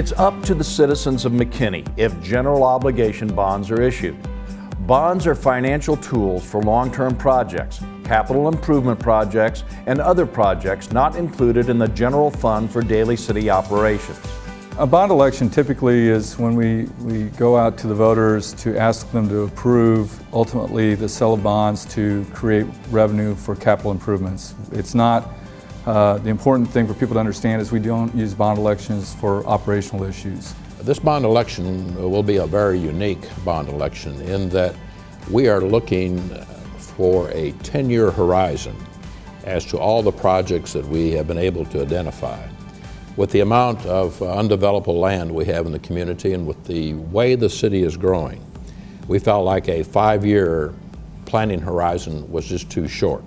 It's up to the citizens of McKinney if general obligation bonds are issued. Bonds are financial tools for long-term projects, capital improvement projects, and other projects not included in the general fund for daily city operations. A bond election typically is when we go out to the voters to ask them to approve ultimately the sale of bonds to create revenue for capital improvements. It's not, the important thing for people to understand is we don't use bond elections for operational issues. This bond election will be a very unique bond election in that we are looking for a 10-year horizon as to all the projects that we have been able to identify. With the amount of undevelopable land we have in the community and with the way the city is growing, we felt like a 5-year planning horizon was just too short.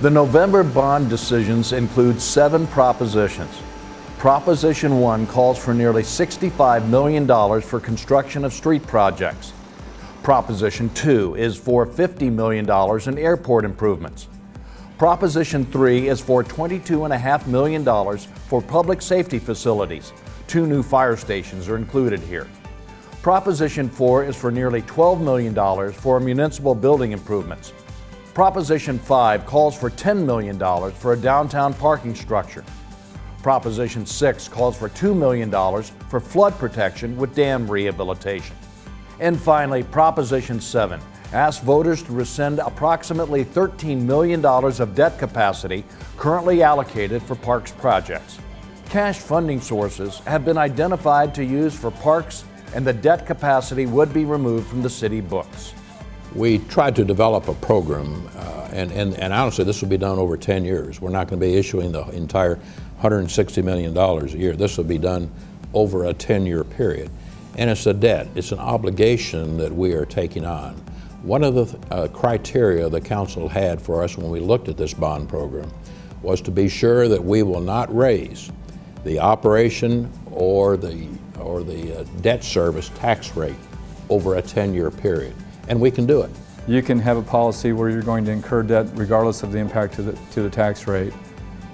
The November bond decisions include 7 propositions. Proposition 1 calls for nearly $65 million for construction of street projects. Proposition 2 is for $50 million in airport improvements. Proposition 3 is for $22.5 million for public safety facilities. 2 new fire stations are included here. Proposition 4 is for nearly $12 million for municipal building improvements. Proposition 5 calls for $10 million for a downtown parking structure. Proposition 6 calls for $2 million for flood protection with dam rehabilitation. And finally, Proposition 7 asks voters to rescind approximately $13 million of debt capacity currently allocated for parks projects. Cash funding sources have been identified to use for parks, and the debt capacity would be removed from the city books. We tried to develop a program, and honestly, this will be done over 10 years. We're not going to be issuing the entire $160 million a year. This will be done over a 10-year period. And it's a debt, it's an obligation that we are taking on. One of the criteria the council had for us when we looked at this bond program was to be sure that we will not raise the operation or the debt service tax rate over a 10-year period. And we can do it. You can have a policy where you're going to incur debt regardless of the impact to the tax rate.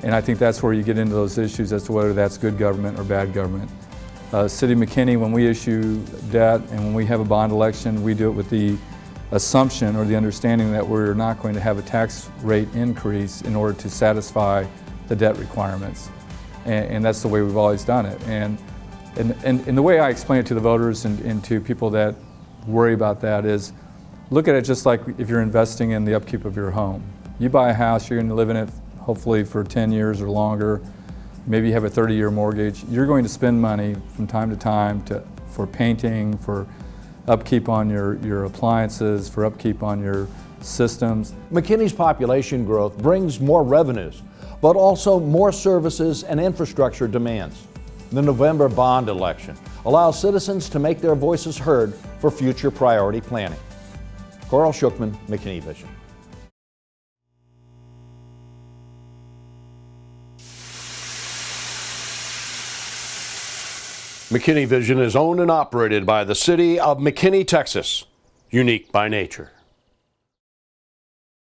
And I think that's where you get into those issues as to whether that's good government or bad government. City of McKinney, when we issue debt and when we have a bond election, we do it with the assumption or the understanding that we're not going to have a tax rate increase in order to satisfy the debt requirements. And that's the way we've always done it. And the way I explain it to the voters and to people that worry about that is, look at it just like if you're investing in the upkeep of your home. You buy a house, you're going to live in it hopefully for 10 years or longer. Maybe you have a 30-year mortgage. You're going to spend money from time to time for painting, for upkeep on your appliances, for upkeep on your systems. McKinney's population growth brings more revenues, but also more services and infrastructure demands. The November bond election allows citizens to make their voices heard for future priority planning. Carl Schuchman, McKinney Vision. McKinney Vision is owned and operated by the City of McKinney, Texas, unique by nature.